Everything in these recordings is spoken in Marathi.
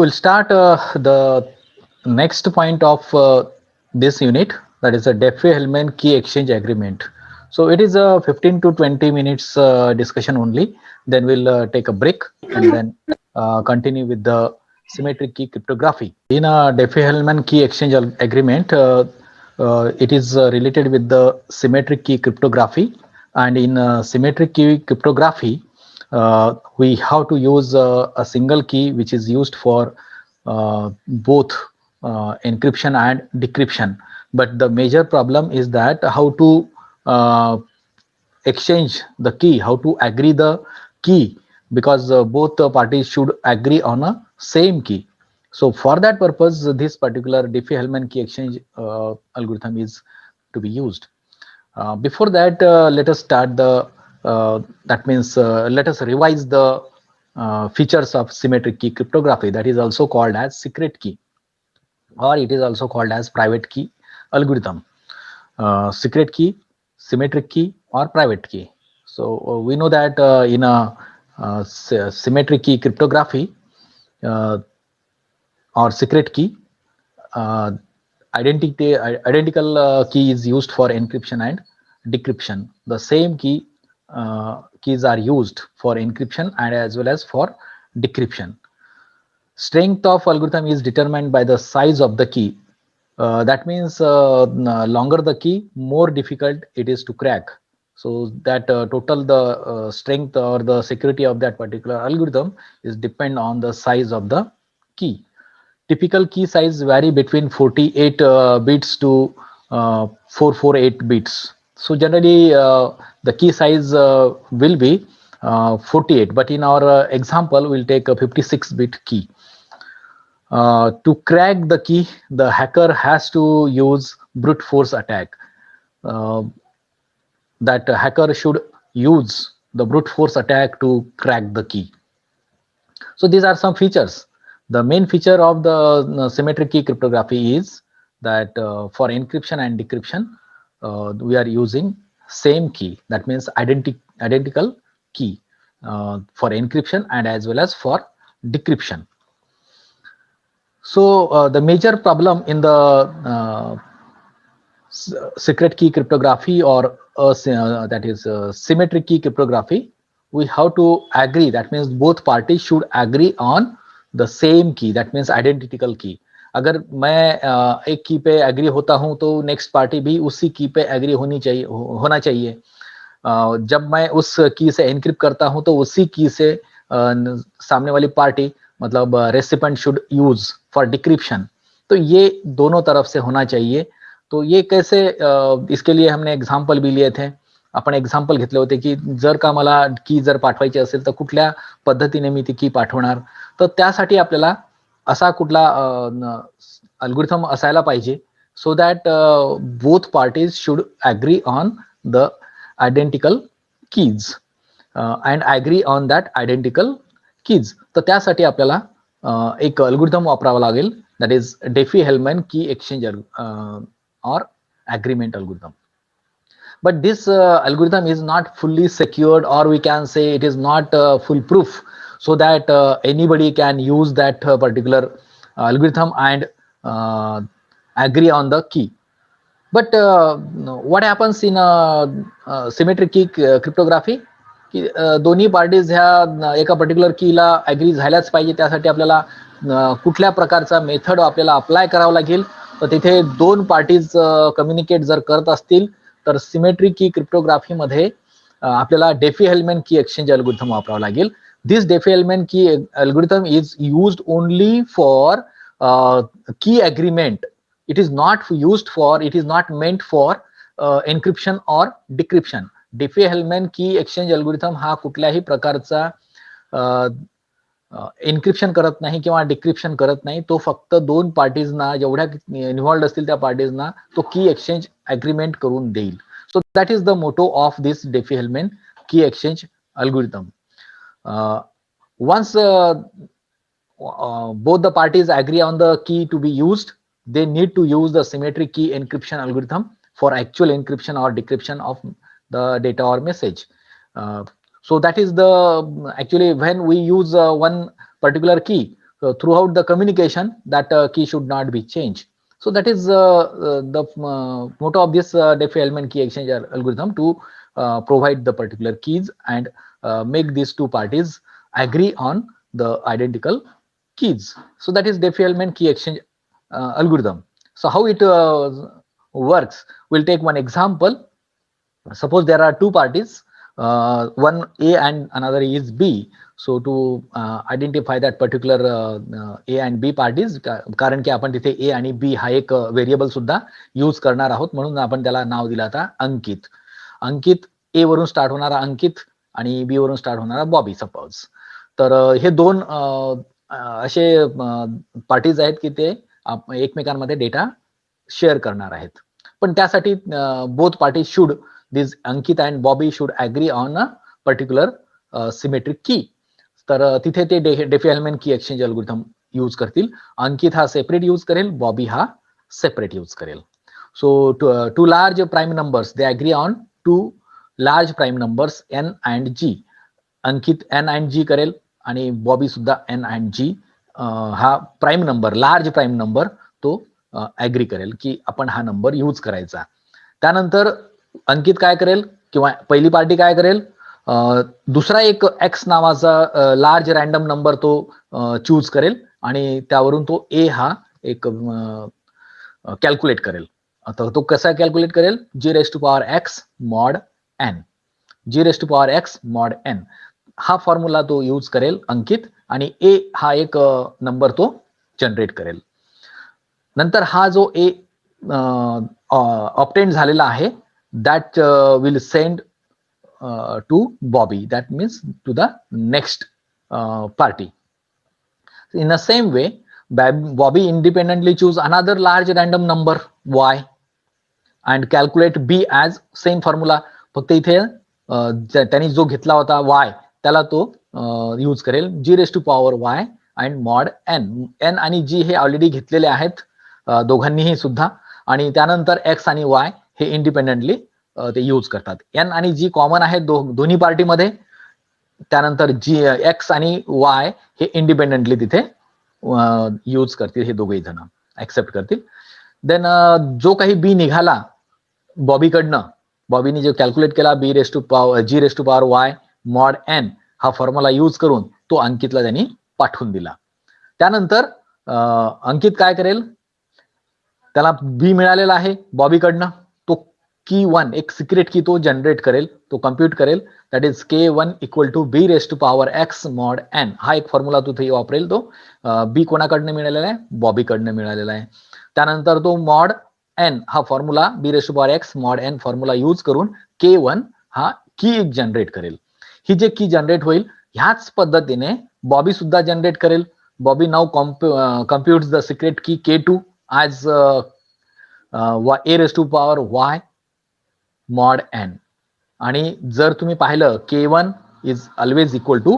we'll start the next point of this unit, that is a Diffie-Hellman key exchange agreement. So it is a 15 to 20 minutes discussion only. Then we'll take a break and then continue with the symmetric key cryptography. In a Diffie-Hellman key exchange agreement, it is related with the symmetric key cryptography. And in symmetric key cryptography, we have to use a single key which is used for both encryption and decryption. But the major problem is that how to exchange the key, how to agree the key, because both parties should agree on a same key. So for that purpose, this particular Diffie-Hellman key exchange algorithm is to be used. Before that, let us start the that means let us revise the features of symmetric key cryptography, that is also called as secret key, or it is also called as private key algorithm. Secret key, symmetric key, or private key. So we know that in a symmetric key cryptography or secret key, identical key is used for encryption and decryption. The same key keys are used for encryption and as well as for decryption. Strength of algorithm is determined by the size of the key. That means longer the key, more difficult it is to crack. So that total the strength or the security of that particular algorithm is depend on the size of the key. Typical key size vary between 48 bits to 448 bits. So generally the key size will be 48, but in our example we'll take a 56-bit key. To crack the key, the hacker has to use brute force attack. That hacker should use the brute force attack to crack the key. So these are some features. The main feature of the symmetric key cryptography is that for encryption and decryption, we are using same key. That means identical key for encryption and as well as for decryption. So the major problem in the secret key cryptography or that is symmetric key cryptography, we have to agree. That means both parties should agree on the same key. That means identical key. अगर मैं एक की पे एग्री होता हूं तो नेक्स्ट पार्टी भी उसी की पे एग्री होना चाहिए. जब मैं उस की से एनक्रिप्ट करता हूं तो उसी की से सामने वाली पार्टी मतलब recipient should use for decryption. तो ये दोनों तरफ से होना चाहिए. तो ये कैसे, इसके लिए हमने एग्जाम्पल भी लिए थे. आपण एक्झाम्पल घेतले होते की जर का मला की जर पाठवायची असेल तर कुठल्या पद्धतीने मी ती की पाठवणार. तर त्यासाठी आपल्याला असा कुठला अल्गोरिथम असायला पाहिजे so that both parties should agree on the identical keys and agree on that identical keys. तर त्यासाठी आपल्याला एक अल्गोरिथम वापरावा लागेल, that is Diffie-Hellman key exchange or agreement algorithm. But this algorithm is not fully secured, or we can say it is not foolproof, so that anybody can use that particular algorithm and agree on the key. But what happens in symmetric key cryptography की दोन्ही पार्टीज ह्या एका पर्टिक्युलर कीला ॲग्री झाल्याच पाहिजे. त्यासाठी आपल्याला कुठल्या प्रकारचा मेथड आपल्याला अप्लाय करावा लागेल. तर तिथे दोन पार्टीज कम्युनिकेट जर करत असतील तर सिमेट्रिक की क्रिप्टोग्राफी मध्ये आपल्याला Diffie-Hellman की एक्सचेंज अल्गोरिथम वापरावा लागेल. This Diffie-Hellman key algorithm is used only for key agreement. It is not meant for encryption or decryption. Diffie-Hellman key exchange algorithm हा कुठल्याही प्रकारचा एन्क्रिप्शन करत नाही किंवा डिक्रिप्शन करत नाही. तो फक्त दोन पार्टीजना जेवढ्या इन्व्हॉल्ड असतील त्या पार्टीजना तो की एक्सचेंज अग्रीमेंट करून देईल. So that is the motto of this Diffie-Hellman key exchange algorithm. Once both the parties agree on the key to be used, they need to use the symmetric key encryption algorithm for actual encryption or decryption of the data or message. So that is the actually when we use one particular key, throughout the communication that key should not be changed. So that is the motto of this Diffie-Hellman key exchange algorithm, to provide the particular keys and make these two parties agree on the identical keys. So that is Diffie-Hellman key exchange algorithm. So how it works, we'll take one example. Suppose there are two parties, one A and another is B. So to identify that particular A and B parties, कारण की आपण तिथे A आणि B हा एक व्हेरिएबल सुद्धा यूज करणार आहोत, म्हणून आपण त्याला नाव दिलं आता अंकित. अंकित A वरून स्टार्ट होणारा अंकित आणि B वरून स्टार्ट होणारा बॉबी सपोज. तर हे दोन असे पार्टीज आहेत की ते एकमेकांमध्ये डेटा शेअर करणार आहेत. पण त्यासाठी both party should, this Ankit and Bobby should agree on a particular symmetric की. तर तिथे ते Diffie-Hellman key exchange algorithm use करतील. अंकित हा सेपरेट यूज करेल, बॉबी हा सेपरेट यूज करेल. So two large prime numbers they agree on two large prime numbers n and g. Ankit n and g करेल आणि बॉबी सुद्धा एन अँड जी हा prime number, large prime number तो ऍग्री करेल की आपण हा नंबर यूज करायचा. त्यानंतर अंकित काय करेल किंवा पहिली पार्टी काय करेल, दुसरा एक एक्स नावाचा लार्ज रँडम नंबर तो चूज करेल आणि त्यावरून तो ए हा एक कॅल्क्युलेट करेल. आता तो कसा कॅल्क्युलेट करेल, g⁻x mod n. g⁻x mod n हा फॉर्म्युला तो यूज करेल अंकित, आणि ए हा एक नंबर तो जनरेट करेल. नंतर हा जो ए ऑब्टेन झालेला आहे, that will send to Bobby, that means to the next party. In the same way, Bobby independently choose another large random number y and calculate b as same formula. फक्त इथे त्यांनी जो घेतला होता y त्याला तो यूज करेल g⁻y and mod n. n आणि g हे ऑलरेडी घेतलेले आहेत दोघांनीही सुद्धा, आणि त्यानंतर x आणि y हे इंडिपेंडेंटली ते यूज करतात. एन आणि जी कॉमन आहेत दोन्ही पार्टीमध्ये. त्यानंतर जी एक्स आणि वाय हे इंडिपेंडेंटली तिथे यूज करतील, हे दोघेही जण ऍक्सेप्ट करतील. देन जो काही बी निघाला बॉबीकडनं, बॉबीने जो कॅल्क्युलेट केला g⁻y mod n हा फॉर्म्युला यूज करून तो अंकितला त्यांनी पाठवून दिला. त्यानंतर अंकित काय करेल, त्याला बी मिळालेला आहे बॉबीकडनं, तो की 1 एक सिक्रेट की तो जनरेट करेल, तो कम्प्युट करेल. That is k1 = b⁻x mod n हा एक फॉर्म्युला तो वापरेल. तो बी कोणाकडनं मिळालेला आहे, बॉबीकडनं मिळालेला आहे. त्यानंतर तो मॉड n हा formula b⁻x mod n formula use करून k1 हा की एक जनरेट करेल. ही जे की जनरेट होईल ह्याच पद्धतीने बॉबी सुद्धा जनरेट करेल. Bobby now कम्प्युट्स the secret key k2 as a⁻y mod n. आणि जर तुम्ही पाहिलं k1 is always equal to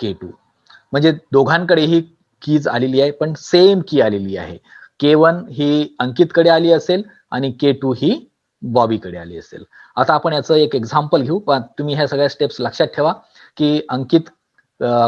k2, म्हणजे दोघांकडेही कीज आलेली आहे, पण सेम की आलेली आहे. k1 ही अंकितकडे आली असेल आणि k2 ही बॉबीकडे आली असेल. आता आपण याचं एक एक्झाम्पल घेऊ, पण तुम्ही ह्या सगळ्या स्टेप्स लक्षात ठेवा की अंकित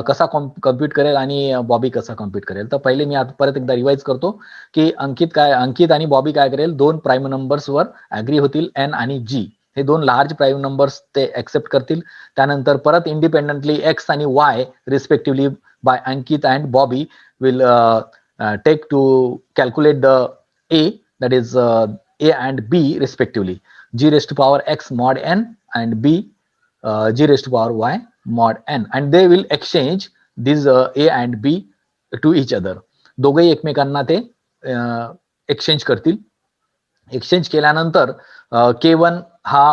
कसा कम्प्युट करेल आणि बॉबी कसा कम्प्युट करेल. तर पहिले मी आता परत एकदा रिवाइज करतो की अंकित आणि बॉबी काय करेल, दोन प्राइम नंबर्सवर ऍग्री होतील, एन आणि जी हे दोन लार्ज प्राइम नंबर्स ते ऍक्सेप्ट करतील. त्यानंतर परत इंडिपेंडेंटली एक्स आणि y respectively by Ankit and Bobby will take to calculate the a, that is a and b respectively, g⁻x mod n and b g⁻y mod n, and they will exchange these a and b to each other. दोघेही एकमेकांना ते एक्सचेंज करतील. एक्सचेंज केल्यानंतर k1 हा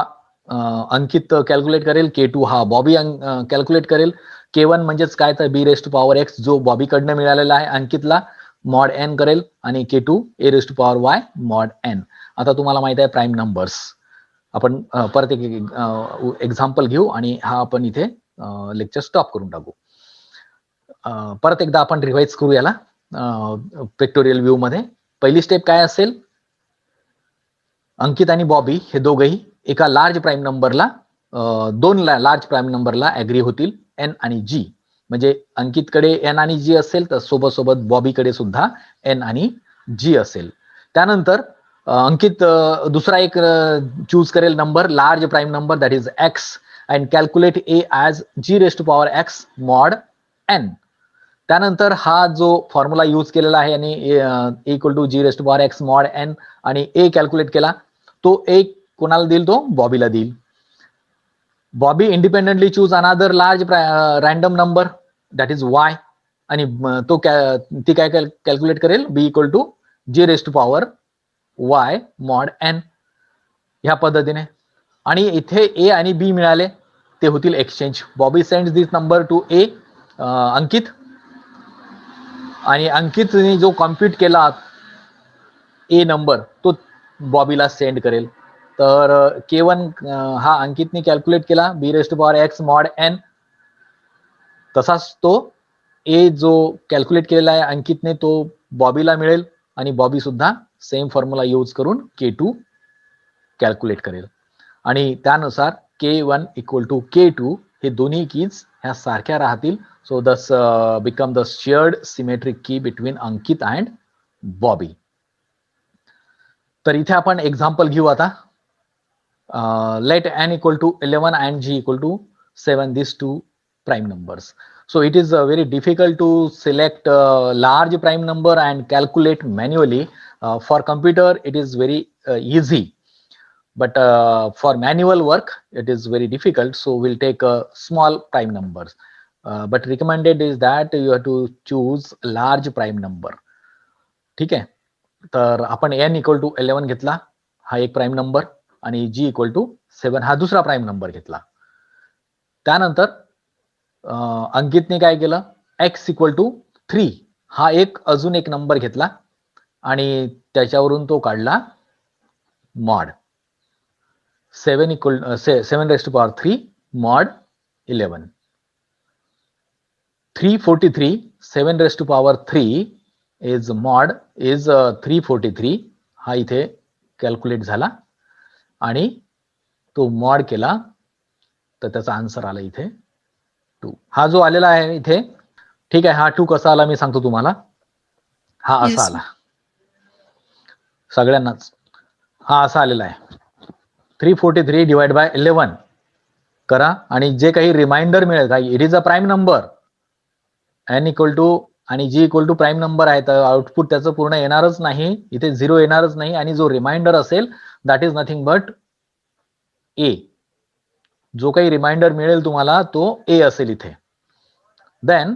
अंकित कॅल्क्युलेट करेल, k2 हा बॉबी कॅल्क्युलेट करेल. k1 म्हणजेच काय, तर b⁻x जो बॉबीकडनं मिळालेला आहे अंकितला mod n करेल, आणि k2 a⁻y mod n. आता तुम्हाला माहित आहे प्राइम नंबर्स. आपण परत एक एक्झाम्पल घेऊ आणि हा आपण इथे लेक्चर स्टॉप करून टाकू. परत एकदा आपण रिवाइज करू याला पिक्टोरियल व्ह्यू मध्ये. पहिली स्टेप काय असेल, अंकित आणि बॉबी हे दोघेही एका लार्ज प्राइम नंबरला, दोन लार्ज प्राइम नंबरला ऍग्री होतील, एन आणि जी. म्हणजे अंकितकडे एन आणि जी असेल तर सोबत सोबत बॉबीकडे सुद्धा एन आणि जी असेल. त्यानंतर अंकित दुसरा एक चूज करेल number, large prime number that is x, and calculate a as g raise to power x mod n. त्यानंतर हा जो फॉर्म्युला यूज केलेला आहे आणि equal to G raise to power x mod n आणि ए कॅल्क्युलेट केला, तो एक कोणाला देईल, तो बॉबीला देईल. Bobby independently choose another large random number that is Y, आणि तो ती काय कॅल्क्युलेट करेल, B equal to G raise to power Y mod N, ह्या पद्धतीने. आणि इथे ए आणि बी मिळाले, ते होतील एक्सचेंज. बॉबी सेंड्स दिस नंबर टू ए अंकित, आणि अंकितने जो कॉम्प्युट केला ए नंबर तो बॉबीला सेंड करेल. तर K1 हा अंकितने कॅल्क्युलेट केला, B raise to power x mod N. तसाच तो ए जो कॅल्क्युलेट केलेला आहे अंकितने तो बॉबीला मिळेल, आणि बॉबी सुद्धा सेम फॉर्म्युला यूज करून K2 कॅल्क्युलेट करेल. आणि त्यानुसार K1 इक्वल टू K2 हे दोन्ही कीज ह्या सारख्या राहतील. सो दस बिकम द शेअर्ड सिमेट्रिक की बिटवीन अंकित अँड बॉबी. तर इथे आपण एक्झाम्पल घेऊ आता. Let n equal to 11 and g equal to 7, these two prime numbers. So it is very difficult to select large prime number and calculate manually. For computer it is very easy, but for manual work it is very difficult. So we'll take small prime numbers, but recommended is that you have to choose large prime number. ठीक आहे. तर आपण n इक्वल टू 11 घेतला, हा एक प्राईम नंबर, आणि g इक्वल टू 7 हा दुसरा प्राईम नंबर घेतला. त्यानंतर अंकितने काय केलं, x इक्वल टू 3 हा एक अजून एक नंबर घेतला, आणि त्याच्यावरून तो काढला mod 7 raise to power 3 mod 11. 343 7 raise to power 3 is mod is 343, हा इथे कॅल्क्युलेट झाला, आणि तो मॉड केला तर त्याचा आन्सर आला इथे 2. हा जो आलेला आहे इथे, ठीक आहे, हा 2 कसा आला मी सांगतो तुम्हाला. हा असा आला, सगळ्यांनाच हा असा आलेला आहे. 343 डिवाइड बाय 11 करा, आणि जे काही रिमाइंडर मिळेल, काही it is a prime number, n equal to आणि g equal to prime number आहे, तर आउटपुट त्याचं पूर्ण येणारच नाही, इथे 0 येणारच नाही, आणि जो रिमाइंडर असेल that is nothing but a. जो काही रिमाइंडर मिळेल तुम्हाला तो ए असेल इथे. Then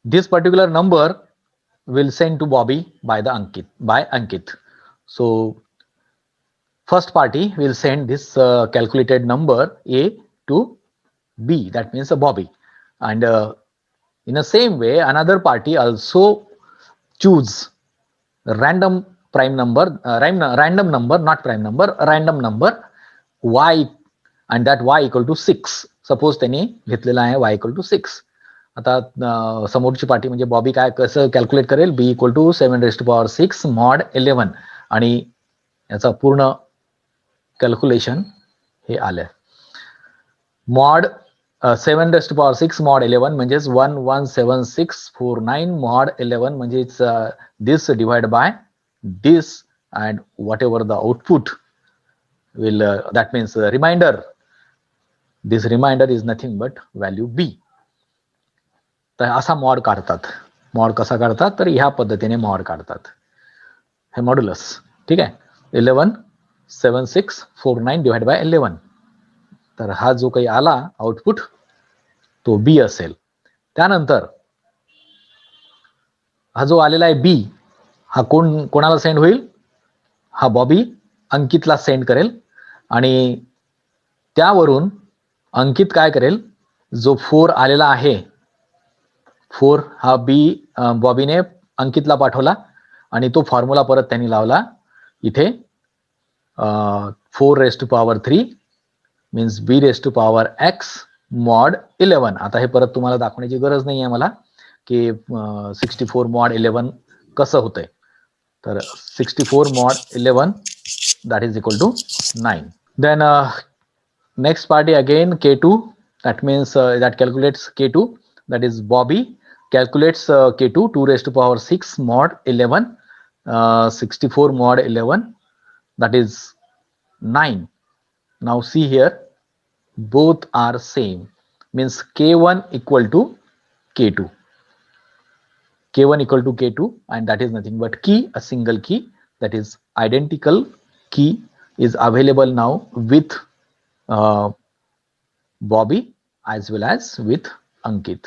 this particular number will send to Bobby by Ankit. So first party will send this calculated number A to B, that means Bobby, and in the same way another party also choose random prime number, random number, not prime number, random number y, and that y equal to 6. Suppose त्यांनी घेतलेला आहे y equal to 6. आता समोरची पार्टी म्हणजे बॉबी काय कसं कॅल्क्युलेट करेल, B equal to 7 raise to power 6 mod 11, आणि याचा पूर्ण कॅल्क्युलेशन हे आलंय. Mod 7 raise to power 6 mod 11 म्हणजेच 117649 मॉड 11 म्हणजेच this divide by this, and whatever the output will that means remainder, this remainder is nothing but value B. तर असा मॉड काढतात. मॉड कसा काढतात, तर ह्या पद्धतीने मॉड काढतात, हे मॉड्युलस. ठीक आहे, 117649 डिवाइड बाय 11, तर हा जो काही आला आउटपुट तो बी असेल. त्यानंतर हा जो आलेला आहे बी, हा कोणाला सेंड होईल, हा बॉबी अंकितला सेंड करेल, आणि त्यावरून अंकित काय करेल, जो 4 आलेला आहे 4 हा बॉबीने अंकितला पाठवला, आणि तो फॉर्म्युला परत त्यांनी लावला इथे 4 raise to power 3 means b raise to power x mod 11. आता हे परत तुम्हाला दाखवण्याची गरज नाही आहे मला की 64 मॉड 11 कसं होतंय. तर 64 mod 11 that is equal to 9. Then next party again K2 That means that calculates K2, that is Bobby calculates K2 2 raised to power 6 mod 11 64 mod 11, that is 9. Now see here, both are same, means K1 equal to K2, K1 equal to K2, and that is nothing but key, a single key, that is identical key is available now with Bobby as well as with Ankit.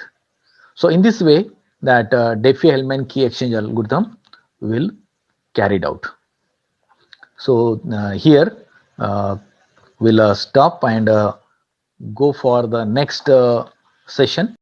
So in this way, that Diffie-Hellman key exchange algorithm will carried out. So here we'll stop and go for the next session.